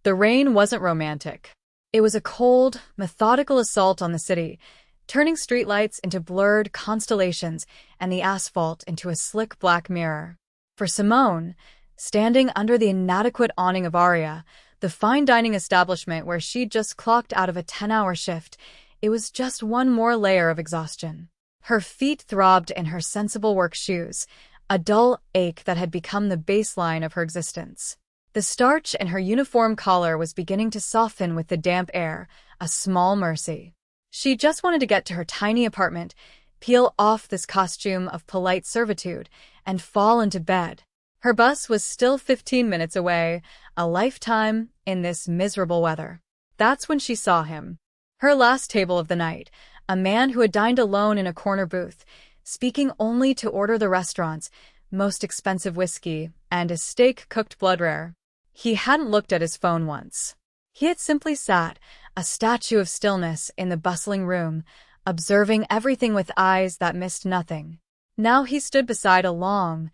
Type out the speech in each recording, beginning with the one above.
The rain wasn't romantic. It was a cold, methodical assault on the city, turning streetlights into blurred constellations and the asphalt into a slick black mirror. For Simone, standing under the inadequate awning of Aria, the fine dining establishment where she'd just clocked out of a 10-hour shift, it was just one more layer of exhaustion. Her feet throbbed in her sensible work shoes, a dull ache that had become the baseline of her existence. The starch in her uniform collar was beginning to soften with the damp air, a small mercy. She just wanted to get to her tiny apartment, peel off this costume of polite servitude, and fall into bed. Her bus was still 15 minutes away, a lifetime in this miserable weather. That's when she saw him. Her last table of the night, a man who had dined alone in a corner booth, speaking only to order the restaurant's most expensive whiskey and a steak cooked blood rare. He hadn't looked at his phone once. He had simply sat, a statue of stillness in the bustling room, observing everything with eyes that missed nothing. Now he stood beside a long,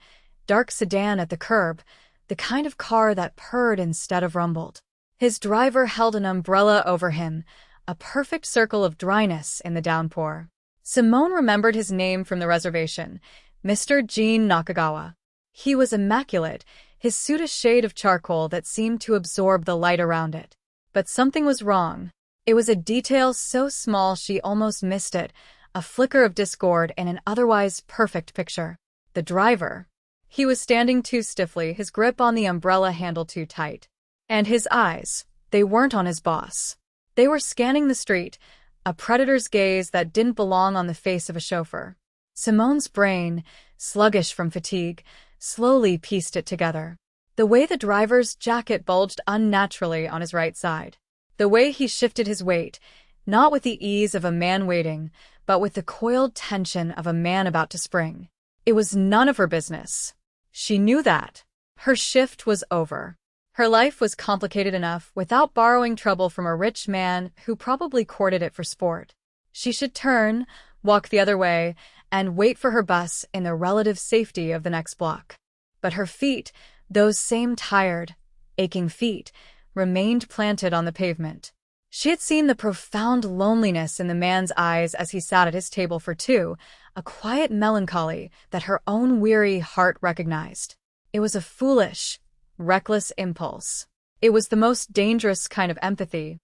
dark sedan at the curb, the kind of car that purred instead of rumbled. His driver held an umbrella over him, a perfect circle of dryness in the downpour. Simone remembered his name from the reservation, Mr. Jean Nakagawa. He was immaculate, his suit a shade of charcoal that seemed to absorb the light around it. But something was wrong. It was a detail so small she almost missed it, a flicker of discord in an otherwise perfect picture. The driver. He was standing too stiffly, his grip on the umbrella handle too tight. And his eyes, they weren't on his boss. They were scanning the street, a predator's gaze that didn't belong on the face of a chauffeur. Simone's brain, sluggish from fatigue, slowly pieced it together. The way the driver's jacket bulged unnaturally on his right side. The way he shifted his weight, not with the ease of a man waiting, but with the coiled tension of a man about to spring. It was none of her business. She knew that. Her shift was over. Her life was complicated enough without borrowing trouble from a rich man who probably courted it for sport. She should turn, walk the other way, and wait for her bus in the relative safety of the next block. But her feet, those same tired, aching feet, remained planted on the pavement. She had seen the profound loneliness in the man's eyes as he sat at his table for two, a quiet melancholy that her own weary heart recognized. It was a foolish, reckless impulse. It was the most dangerous kind of empathy.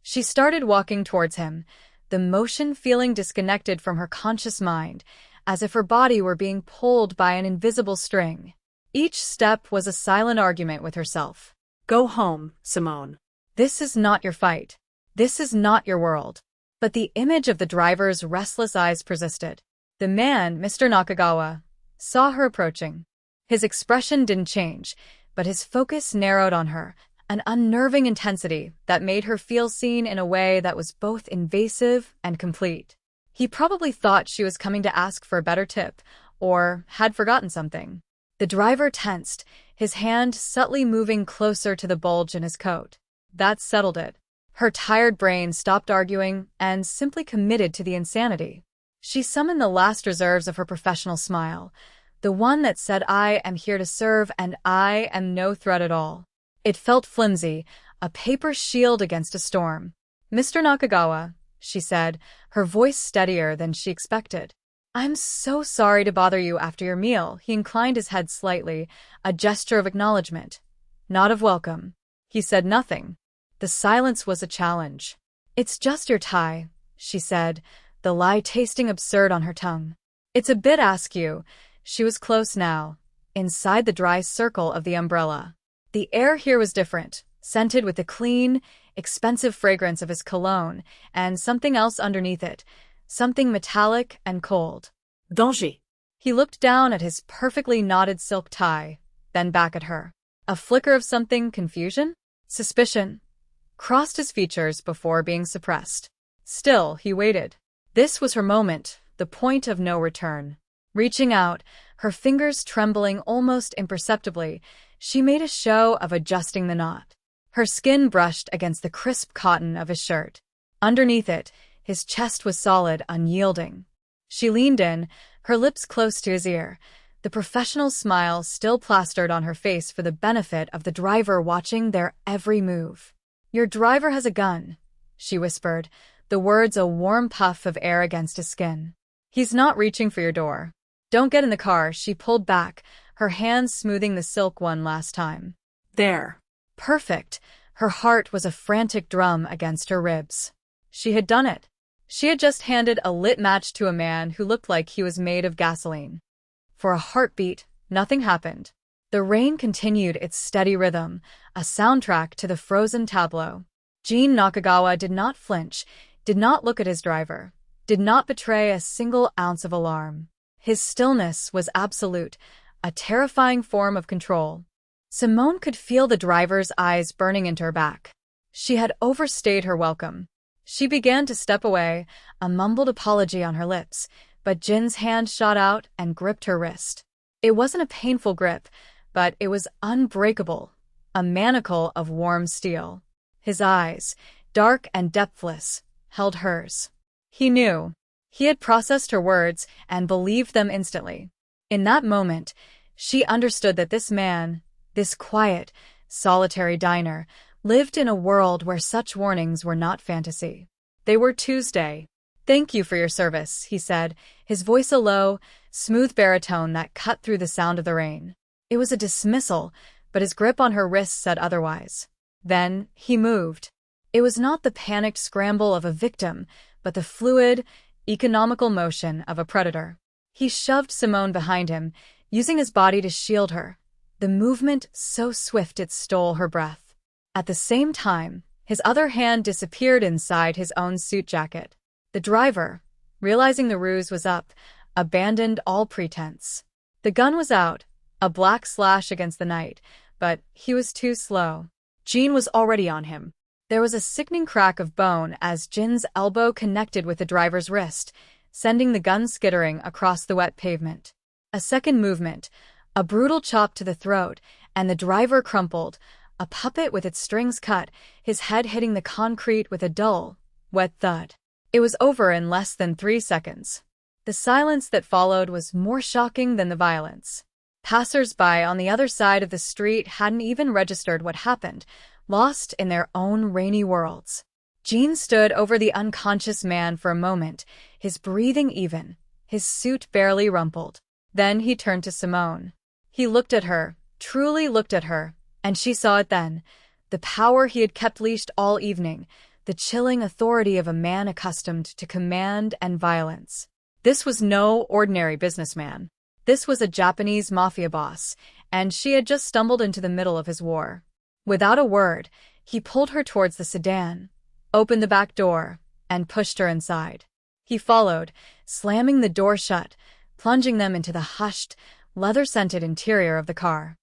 She started walking towards him, the motion feeling disconnected from her conscious mind, as if her body were being pulled by an invisible string. Each step was a silent argument with herself. Go home, Simone. This is not your fight. This is not your world. But the image of the driver's restless eyes persisted. The man, Mr. Nakagawa, saw her approaching. His expression didn't change, but his focus narrowed on her, an unnerving intensity that made her feel seen in a way that was both invasive and complete. He probably thought she was coming to ask for a better tip, or had forgotten something. The driver tensed, his hand subtly moving closer to the bulge in his coat. That settled it. Her tired brain stopped arguing and simply committed to the insanity. She summoned the last reserves of her professional smile, the one that said, "I am here to serve and I am no threat at all." It felt flimsy, a paper shield against a storm. "Mr. Nakagawa," she said, her voice steadier than she expected. "I'm so sorry to bother you after your meal." He inclined his head slightly, a gesture of acknowledgement, not of welcome. He said nothing. The silence was a challenge. "It's just your tie," she said, the lie tasting absurd on her tongue. "It's a bit askew." She was close now, inside the dry circle of the umbrella. The air here was different, scented with the clean, expensive fragrance of his cologne, and something else underneath it, something metallic and cold. Danger. He looked down at his perfectly knotted silk tie, then back at her. A flicker of something, confusion? Suspicion? Crossed his features before being suppressed. Still, he waited. This was her moment, the point of no return. Reaching out, her fingers trembling almost imperceptibly, she made a show of adjusting the knot. Her skin brushed against the crisp cotton of his shirt. Underneath it, his chest was solid, unyielding. She leaned in, her lips close to his ear, the professional smile still plastered on her face for the benefit of the driver watching their every move. "Your driver has a gun," she whispered, the words a warm puff of air against his skin. "He's not reaching for your door. Don't get in the car." She pulled back, her hands smoothing the silk one last time. There. Perfect. Her heart was a frantic drum against her ribs. She had done it. She had just handed a lit match to a man who looked like he was made of gasoline. For a heartbeat, nothing happened. The rain continued its steady rhythm, a soundtrack to the frozen tableau. Jin Nakagawa did not flinch, did not look at his driver, did not betray a single ounce of alarm. His stillness was absolute, a terrifying form of control. Simone could feel the driver's eyes burning into her back. She had overstayed her welcome. She began to step away, a mumbled apology on her lips, but Jin's hand shot out and gripped her wrist. It wasn't a painful grip, but it was unbreakable, a manacle of warm steel. His eyes, dark and depthless, held hers. He knew. He had processed her words and believed them instantly. In that moment, she understood that this man, this quiet, solitary diner, lived in a world where such warnings were not fantasy. They were Tuesday. "Thank you for your service," he said, his voice a low, smooth baritone that cut through the sound of the rain. It was a dismissal, but his grip on her wrist said otherwise. Then he moved. It was not the panicked scramble of a victim, but the fluid, economical motion of a predator. He shoved Simone behind him, using his body to shield her, the movement so swift it stole her breath. At the same time, his other hand disappeared inside his own suit jacket. The driver, realizing the ruse was up, abandoned all pretense. The gun was out, a black slash against the night, but he was too slow. Jin was already on him. There was a sickening crack of bone as Jin's elbow connected with the driver's wrist, sending the gun skittering across the wet pavement. A second movement, a brutal chop to the throat, and the driver crumpled, a puppet with its strings cut, his head hitting the concrete with a dull, wet thud. It was over in less than 3 seconds. The silence that followed was more shocking than the violence. Passers-by on the other side of the street hadn't even registered what happened, lost in their own rainy worlds. Jin stood over the unconscious man for a moment, his breathing even, his suit barely rumpled. Then he turned to Simone. He looked at her, truly looked at her, and she saw it then. The power he had kept leashed all evening, the chilling authority of a man accustomed to command and violence. This was no ordinary businessman. This was a Japanese mafia boss, and she had just stumbled into the middle of his war. Without a word, he pulled her towards the sedan, opened the back door, and pushed her inside. He followed, slamming the door shut, plunging them into the hushed, leather-scented interior of the car.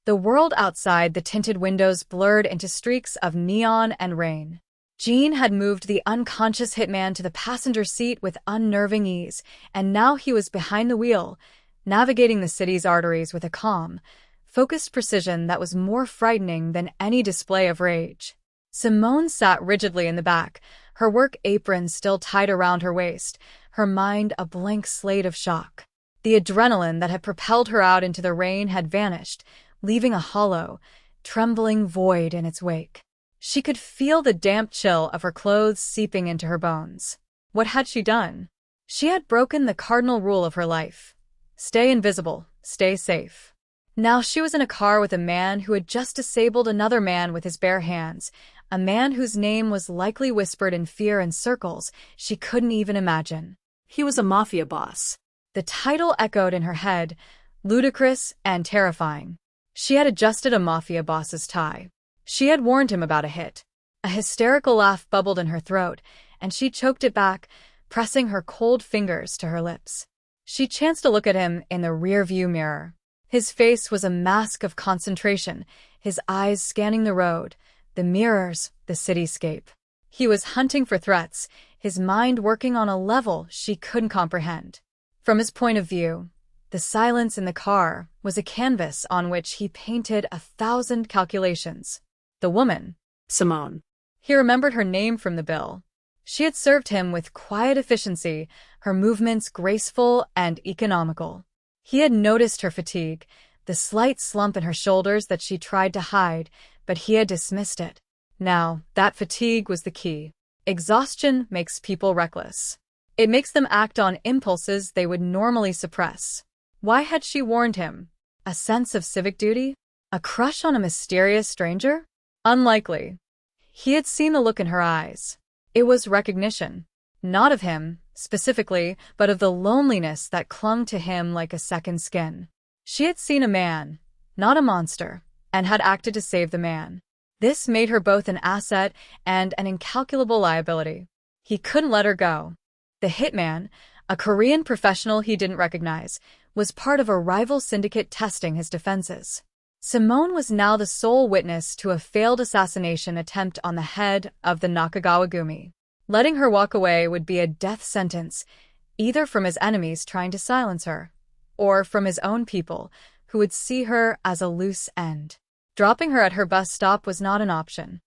The world outside the tinted windows blurred into streaks of neon and rain. Jin had moved the unconscious hitman to the passenger seat with unnerving ease, and now he was behind the wheel, navigating the city's arteries with a calm, focused precision that was more frightening than any display of rage. Simone sat rigidly in the back, her work apron still tied around her waist, her mind a blank slate of shock. The adrenaline that had propelled her out into the rain had vanished, leaving a hollow, trembling void in its wake. She could feel the damp chill of her clothes seeping into her bones. What had she done? She had broken the cardinal rule of her life. Stay invisible, stay safe. Now she was in a car with a man who had just disabled another man with his bare hands, a man whose name was likely whispered in fear in circles she couldn't even imagine. He was a mafia boss. The title echoed in her head, ludicrous and terrifying. She had adjusted a mafia boss's tie. She had warned him about a hit. A hysterical laugh bubbled in her throat, and she choked it back, pressing her cold fingers to her lips. She chanced to look at him in the rear-view mirror. His face was a mask of concentration, his eyes scanning the road, the mirrors, the cityscape. He was hunting for threats, his mind working on a level she couldn't comprehend. From his point of view, the silence in the car was a canvas on which he painted 1,000 calculations. The woman, Simone. He remembered her name from the bill. She had served him with quiet efficiency, her movements graceful and economical. He had noticed her fatigue, the slight slump in her shoulders that she tried to hide, but he had dismissed it. Now, that fatigue was the key. Exhaustion makes people reckless. It makes them act on impulses they would normally suppress. Why had she warned him? A sense of civic duty? A crush on a mysterious stranger? Unlikely. He had seen the look in her eyes. It was recognition. Not of him, specifically, but of the loneliness that clung to him like a second skin. She had seen a man, not a monster, and had acted to save the man. This made her both an asset and an incalculable liability. He couldn't let her go. The hitman, a Korean professional he didn't recognize, was part of a rival syndicate testing his defenses. Simone was now the sole witness to a failed assassination attempt on the head of the Nakagawa Gumi. Letting her walk away would be a death sentence, either from his enemies trying to silence her, or from his own people, who would see her as a loose end. Dropping her at her bus stop was not an option.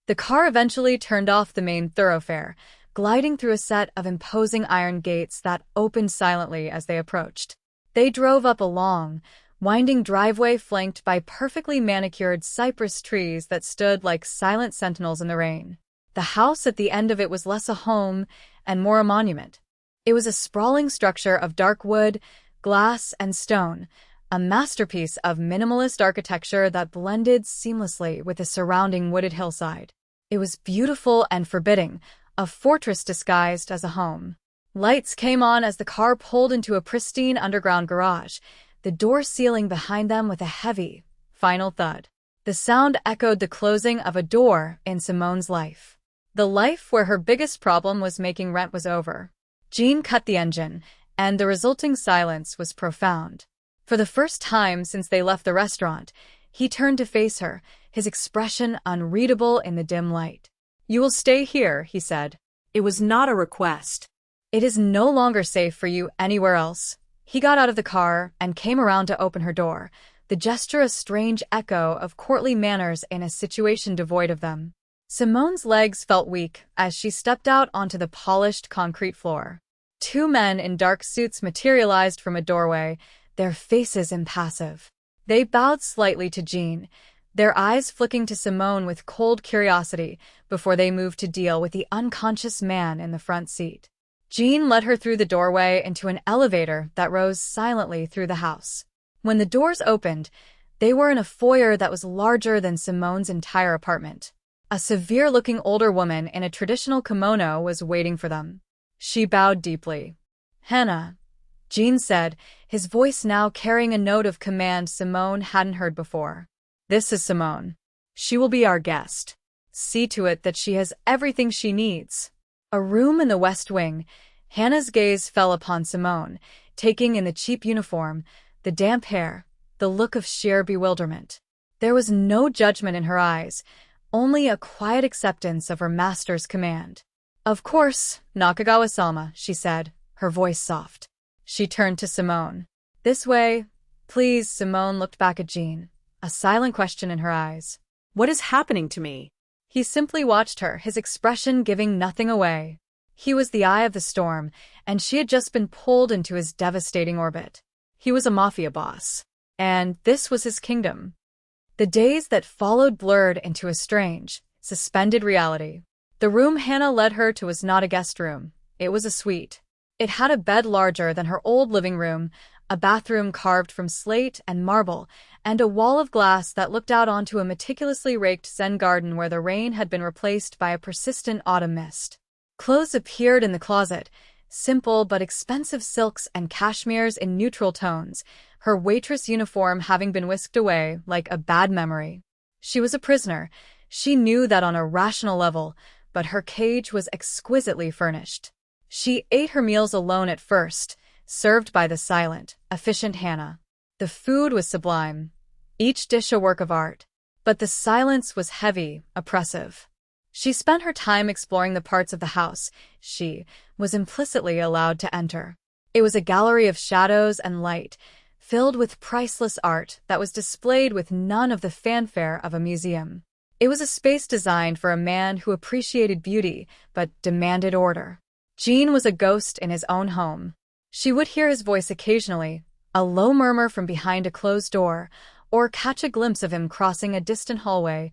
The car eventually turned off the main thoroughfare, gliding through a set of imposing iron gates that opened silently as they approached. They drove up a long, winding driveway flanked by perfectly manicured cypress trees that stood like silent sentinels in the rain. The house at the end of it was less a home and more a monument. It was a sprawling structure of dark wood, glass, and stone, a masterpiece of minimalist architecture that blended seamlessly with the surrounding wooded hillside. It was beautiful and forbidding, a fortress disguised as a home. Lights came on as the car pulled into a pristine underground garage, the door sealing behind them with a heavy, final thud. The sound echoed the closing of a door in Simone's life. The life where her biggest problem was making rent was over. Jean cut the engine, and the resulting silence was profound. For the first time since they left the restaurant, he turned to face her, his expression unreadable in the dim light. "You will stay here," he said. It was not a request. "It is no longer safe for you anywhere else." He got out of the car and came around to open her door, the gesture a strange echo of courtly manners in a situation devoid of them. Simone's legs felt weak as she stepped out onto the polished concrete floor. Two men in dark suits materialized from a doorway, their faces impassive. They bowed slightly to Jean, their eyes flicking to Simone with cold curiosity before they moved to deal with the unconscious man in the front seat. Jean led her through the doorway into an elevator that rose silently through the house. When the doors opened, they were in a foyer that was larger than Simone's entire apartment. A severe-looking older woman in a traditional kimono was waiting for them. She bowed deeply. "Hannah," Jean said, his voice now carrying a note of command Simone hadn't heard before. "This is Simone. She will be our guest. See to it that she has everything she needs." A room in the West Wing, Hannah's gaze fell upon Simone, taking in the cheap uniform, the damp hair, the look of sheer bewilderment. There was no judgment in her eyes, only a quiet acceptance of her master's command. "Of course, Nakagawa-sama," she said, her voice soft. She turned to Simone. "This way, please." Simone looked back at Jean, a silent question in her eyes. What is happening to me? He simply watched her, his expression giving nothing away. He was the eye of the storm, and she had just been pulled into his devastating orbit. He was a mafia boss, and this was his kingdom. The days that followed blurred into a strange, suspended reality. The room Hannah led her to was not a guest room. It was a suite. It had a bed larger than her old living room, a bathroom carved from slate and marble, and a wall of glass that looked out onto a meticulously raked Zen garden where the rain had been replaced by a persistent autumn mist. Clothes appeared in the closet, simple but expensive silks and cashmeres in neutral tones, her waitress uniform having been whisked away like a bad memory. She was a prisoner. She knew that on a rational level, but her cage was exquisitely furnished. She ate her meals alone at first, served by the silent, efficient Hannah. The food was sublime, each dish a work of art, but the silence was heavy, oppressive. She spent her time exploring the parts of the house she was implicitly allowed to enter. It was a gallery of shadows and light, filled with priceless art that was displayed with none of the fanfare of a museum. It was a space designed for a man who appreciated beauty but demanded order. Jean was a ghost in his own home. She would hear his voice occasionally, A low murmur from behind a closed door, or catch a glimpse of him crossing a distant hallway,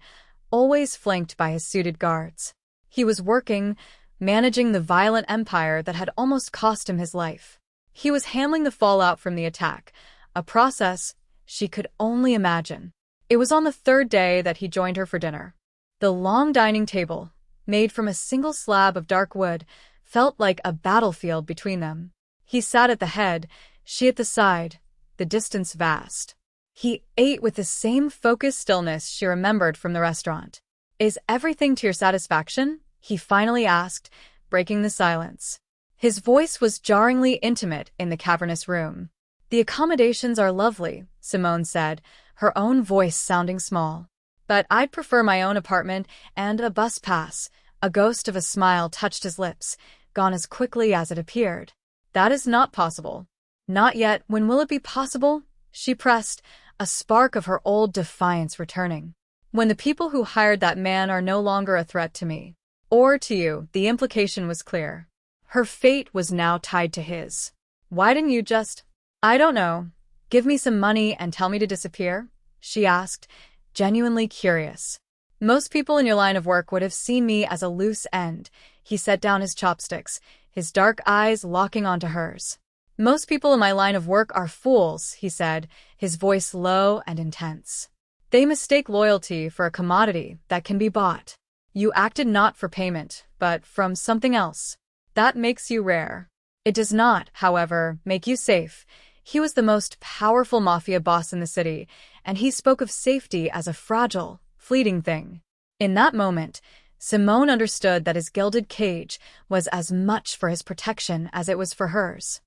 always flanked by his suited guards. He was working, managing the violent empire that had almost cost him his life. He was handling the fallout from the attack, a process she could only imagine. It was on the third day that he joined her for dinner. The long dining table, made from a single slab of dark wood, felt like a battlefield between them. He sat at the head, she at the side, the distance vast. He ate with the same focused stillness she remembered from the restaurant. "Is everything to your satisfaction?" he finally asked, breaking the silence. His voice was jarringly intimate in the cavernous room. "The accommodations are lovely," Simone said, her own voice sounding small. "But I'd prefer my own apartment and a bus pass." A ghost of a smile touched his lips, gone as quickly as it appeared. "That is not possible." "Not yet. When will it be possible?" she pressed, a spark of her old defiance returning. "When the people who hired that man are no longer a threat to me. Or to you." The implication was clear. Her fate was now tied to his. "Why didn't you just—" "I don't know. Give me some money and tell me to disappear?" she asked, genuinely curious. "Most people in your line of work would have seen me as a loose end." He set down his chopsticks, his dark eyes locking onto hers. "Most people in my line of work are fools," he said, his voice low and intense. "They mistake loyalty for a commodity that can be bought. You acted not for payment, but from something else. That makes you rare. It does not, however, make you safe." He was the most powerful mafia boss in the city, and he spoke of safety as a fragile, fleeting thing. In that moment, Simone understood that his gilded cage was as much for his protection as it was for hers.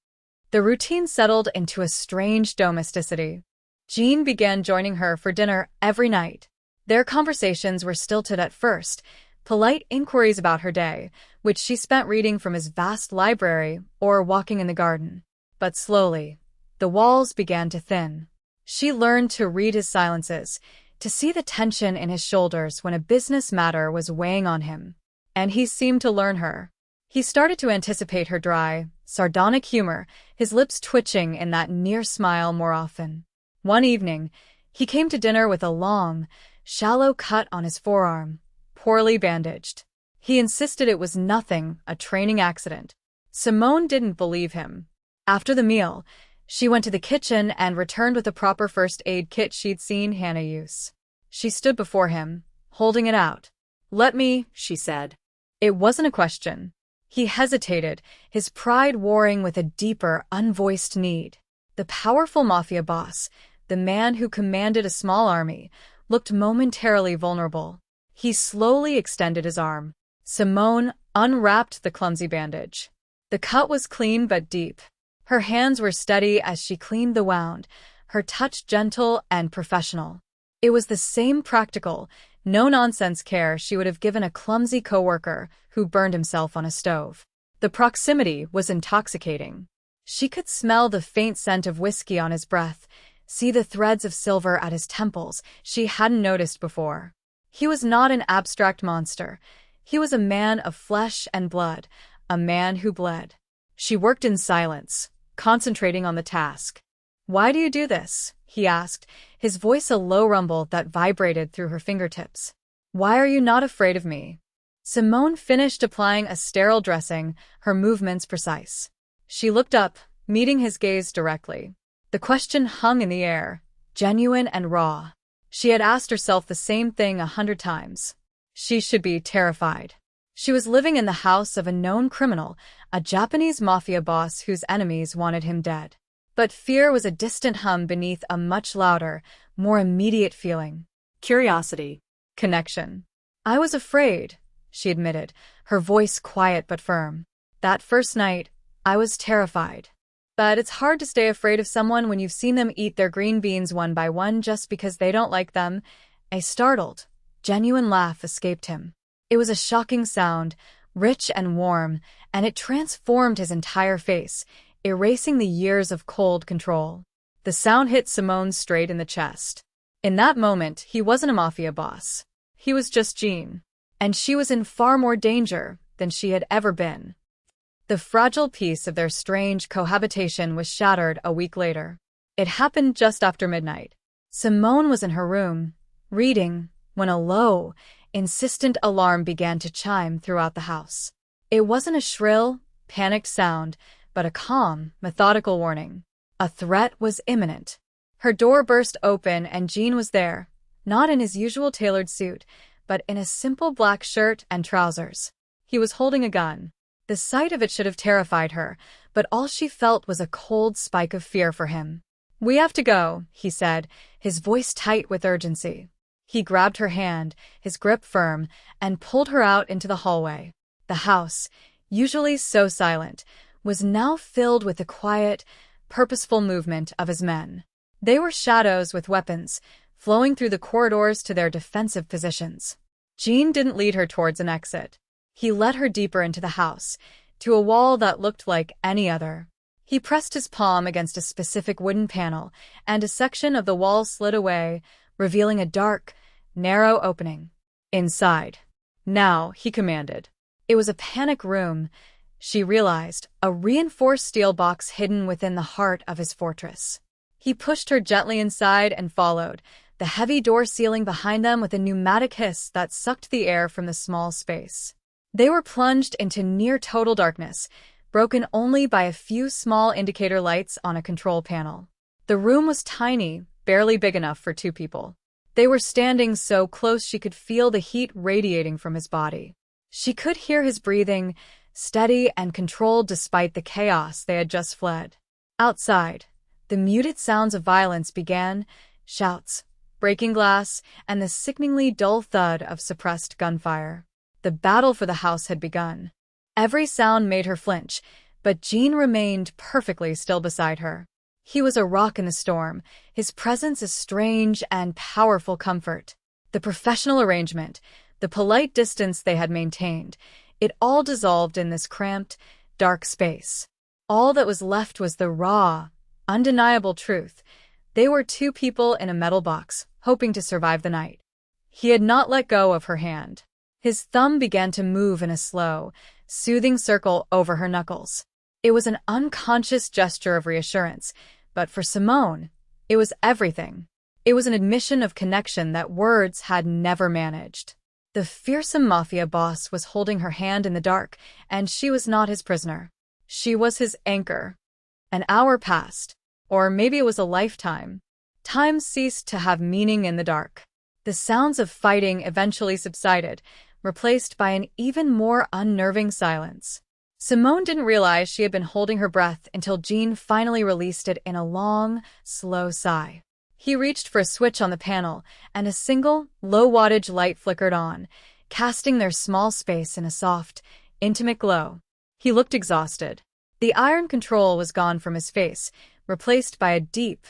The routine settled into a strange domesticity. Jean began joining her for dinner every night. Their conversations were stilted at first, polite inquiries about her day, which she spent reading from his vast library or walking in the garden. But slowly, the walls began to thin. She learned to read his silences, to see the tension in his shoulders when a business matter was weighing on him. And he seemed to learn her. He started to anticipate her dry, sardonic humor, his lips twitching in that near smile more often. One evening, he came to dinner with a long, shallow cut on his forearm, poorly bandaged. He insisted it was nothing, a training accident. Simone didn't believe him. After the meal, she went to the kitchen and returned with a proper first aid kit she'd seen Hannah use. She stood before him, holding it out. "Let me," she said. It wasn't a question. He hesitated, his pride warring with a deeper, unvoiced need. The powerful mafia boss, the man who commanded a small army, looked momentarily vulnerable. He slowly extended his arm. Simone unwrapped the clumsy bandage. The cut was clean but deep. Her hands were steady as she cleaned the wound, her touch gentle and professional. It was the same practical, no-nonsense care she would have given a clumsy coworker who burned himself on a stove. The proximity was intoxicating. She could smell the faint scent of whiskey on his breath, see the threads of silver at his temples she hadn't noticed before. He was not an abstract monster. He was a man of flesh and blood, a man who bled. She worked in silence, concentrating on the task. "Why do you do this?" he asked, his voice a low rumble that vibrated through her fingertips. "Why are you not afraid of me?" Simone finished applying a sterile dressing, her movements precise. She looked up, meeting his gaze directly. The question hung in the air, genuine and raw. She had asked herself the same thing 100 times. She should be terrified. She was living in the house of a known criminal, a Japanese mafia boss whose enemies wanted him dead. But fear was a distant hum beneath a much louder, more immediate feeling. Curiosity. Connection. "I was afraid," she admitted, her voice quiet but firm. "That first night, I was terrified. But it's hard to stay afraid of someone when you've seen them eat their green beans one by one just because they don't like them." A startled, genuine laugh escaped him. It was a shocking sound, rich and warm, and it transformed his entire face, erasing the years of cold control. The sound hit Simone straight in the chest. In that moment, he wasn't a mafia boss. He was just Jean. And she was in far more danger than she had ever been. The fragile peace of their strange cohabitation was shattered a week later. It happened just after midnight. Simone was in her room, reading, when a low, insistent alarm began to chime throughout the house. It wasn't a shrill, panicked sound, but a calm, methodical warning. A threat was imminent. Her door burst open and Jean was there, not in his usual tailored suit, but in a simple black shirt and trousers. He was holding a gun. The sight of it should have terrified her, but all she felt was a cold spike of fear for him. "We have to go," he said, his voice tight with urgency. He grabbed her hand, his grip firm, and pulled her out into the hallway. The house, usually so silent, was now filled with the quiet, purposeful movement of his men. They were shadows with weapons, flowing through the corridors to their defensive positions. Jean didn't lead her towards an exit. He led her deeper into the house, to a wall that looked like any other. He pressed his palm against a specific wooden panel, and a section of the wall slid away, revealing a dark, narrow opening. "Inside. Now," he commanded. It was a panic room, she realized, a reinforced steel box hidden within the heart of his fortress. He pushed her gently inside and followed, the heavy door sealing behind them with a pneumatic hiss that sucked the air from the small space. They were plunged into near-total darkness, broken only by a few small indicator lights on a control panel. The room was tiny, barely big enough for two people. They were standing so close she could feel the heat radiating from his body. She could hear his breathing, steady and controlled despite the chaos they had just fled. Outside, the muted sounds of violence began, shouts, breaking glass, and the sickeningly dull thud of suppressed gunfire. The battle for the house had begun. Every sound made her flinch, but Jean remained perfectly still beside her. He was a rock in the storm, his presence a strange and powerful comfort. The professional arrangement, the polite distance they had maintained, it all dissolved in this cramped, dark space. All that was left was the raw, undeniable truth. They were two people in a metal box, hoping to survive the night. He had not let go of her hand. His thumb began to move in a slow, soothing circle over her knuckles. It was an unconscious gesture of reassurance, but for Simone, it was everything. It was an admission of connection that words had never managed. The fearsome Mafia boss was holding her hand in the dark, and she was not his prisoner. She was his anchor. An hour passed, or maybe it was a lifetime. Time ceased to have meaning in the dark. The sounds of fighting eventually subsided, replaced by an even more unnerving silence. Simone didn't realize she had been holding her breath until Jean finally released it in a long, slow sigh. He reached for a switch on the panel, and a single, low-wattage light flickered on, casting their small space in a soft, intimate glow. He looked exhausted. The iron control was gone from his face, replaced by a deep,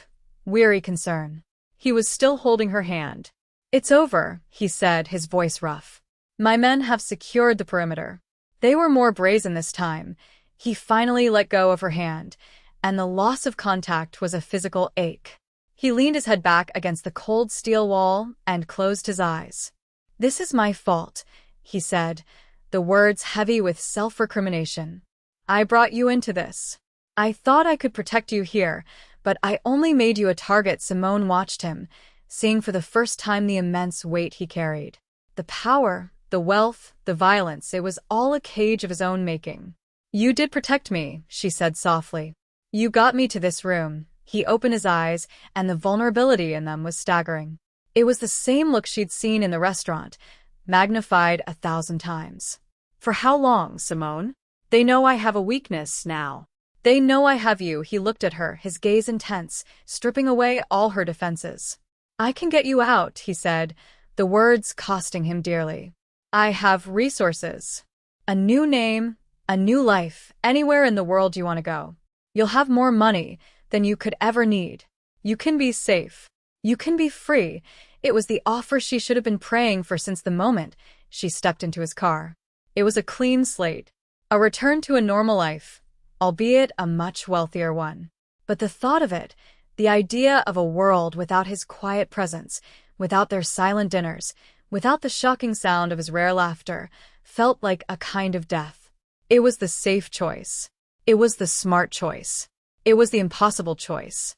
weary concern. He was still holding her hand. "It's over," he said, his voice rough. "My men have secured the perimeter." They were more brazen this time. He finally let go of her hand, and the loss of contact was a physical ache. He leaned his head back against the cold steel wall and closed his eyes. "This is my fault," he said, the words heavy with self-recrimination. "I brought you into this. I thought I could protect you here, but I only made you a target." Simone watched him, seeing for the first time the immense weight he carried. The power, the wealth, the violence, it was all a cage of his own making. "You did protect me," she said softly. "You got me to this room." He opened his eyes, and the vulnerability in them was staggering. It was the same look she'd seen in the restaurant, magnified 1,000 times. "For how long, Simone? They know I have a weakness now. They know I have you." He looked at her, his gaze intense, stripping away all her defenses. "I can get you out," he said, the words costing him dearly. "I have resources. A new name, a new life, anywhere in the world you want to go. You'll have more money than you could ever need. You can be safe. You can be free." It was the offer she should have been praying for since the moment she stepped into his car. It was a clean slate, a return to a normal life, albeit a much wealthier one. But the thought of it, the idea of a world without his quiet presence, without their silent dinners, without the shocking sound of his rare laughter, felt like a kind of death. It was the safe choice. It was the smart choice. It was the impossible choice.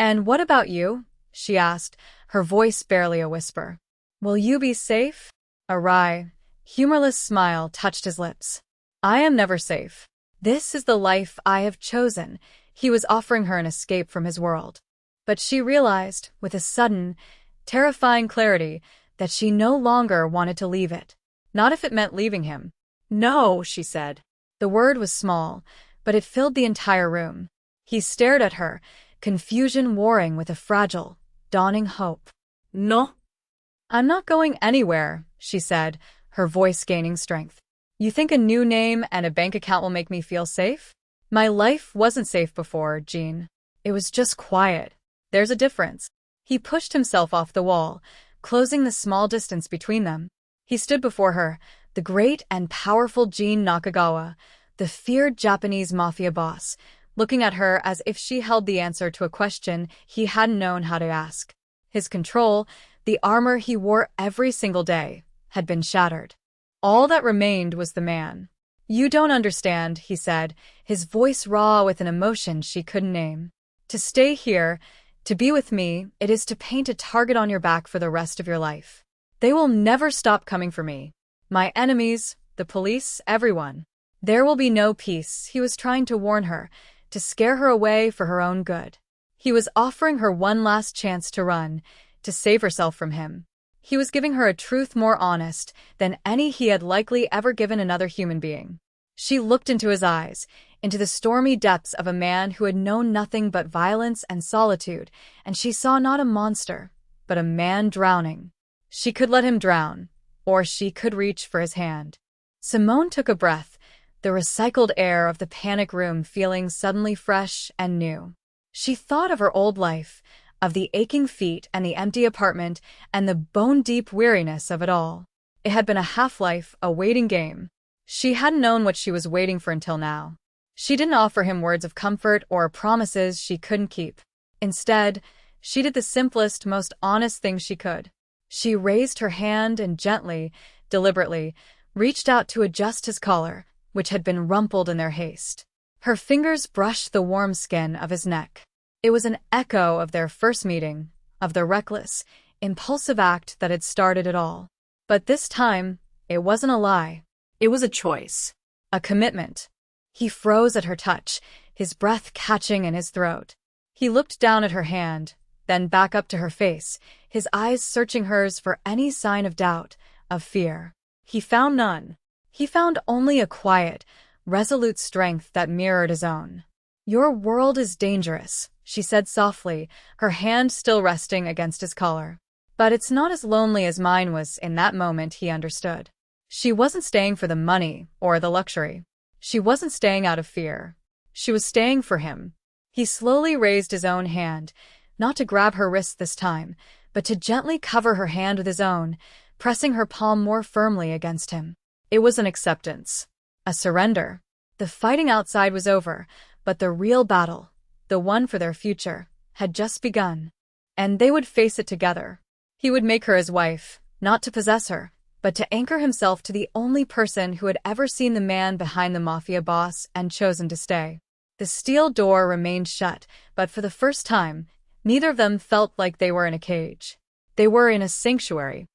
"And what about you?" she asked, her voice barely a whisper. "Will you be safe?" A wry, humorless smile touched his lips. "I am never safe. This is the life I have chosen." He was offering her an escape from his world. But she realized, with a sudden, terrifying clarity, that she no longer wanted to leave it. Not if it meant leaving him. "No," she said. The word was small, but it filled the entire room. He stared at her, confusion warring with a fragile, dawning hope. "No." "I'm not going anywhere," she said, her voice gaining strength. "You think a new name and a bank account will make me feel safe? My life wasn't safe before, Jean. It was just quiet. There's a difference." He pushed himself off the wall, closing the small distance between them. He stood before her, the great and powerful Jean Nakagawa, the feared Japanese mafia boss, looking at her as if she held the answer to a question he hadn't known how to ask. His control, the armor he wore every single day, had been shattered. All that remained was the man. "You don't understand," he said, his voice raw with an emotion she couldn't name. "To stay here, to be with me, it is to paint a target on your back for the rest of your life. They will never stop coming for me. My enemies, the police, everyone. There will be no peace," he was trying to warn her, to scare her away for her own good. He was offering her one last chance to run, to save herself from him. He was giving her a truth more honest than any he had likely ever given another human being. She looked into his eyes, into the stormy depths of a man who had known nothing but violence and solitude, and she saw not a monster, but a man drowning. She could let him drown, or she could reach for his hand. Simone took a breath, the recycled air of the panic room feeling suddenly fresh and new. She thought of her old life, of the aching feet and the empty apartment and the bone-deep weariness of it all. It had been a half-life, a waiting game. She hadn't known what she was waiting for until now. She didn't offer him words of comfort or promises she couldn't keep. Instead, she did the simplest, most honest thing she could. She raised her hand and gently, deliberately, reached out to adjust his collar, which had been rumpled in their haste. Her fingers brushed the warm skin of his neck. It was an echo of their first meeting, of the reckless, impulsive act that had started it all. But this time, it wasn't a lie. It was a choice. A commitment. He froze at her touch, his breath catching in his throat. He looked down at her hand, then back up to her face, his eyes searching hers for any sign of doubt, of fear. He found none. He found only a quiet, resolute strength that mirrored his own. "Your world is dangerous," she said softly, her hand still resting against his collar. "But it's not as lonely as mine was." In that moment he understood. She wasn't staying for the money or the luxury. She wasn't staying out of fear. She was staying for him. He slowly raised his own hand, not to grab her wrist this time, but to gently cover her hand with his own, pressing her palm more firmly against him. It was an acceptance. A surrender. The fighting outside was over, but the real battle, the one for their future, had just begun. And they would face it together. He would make her his wife, not to possess her, but to anchor himself to the only person who had ever seen the man behind the mafia boss and chosen to stay. The steel door remained shut, but for the first time, neither of them felt like they were in a cage. They were in a sanctuary,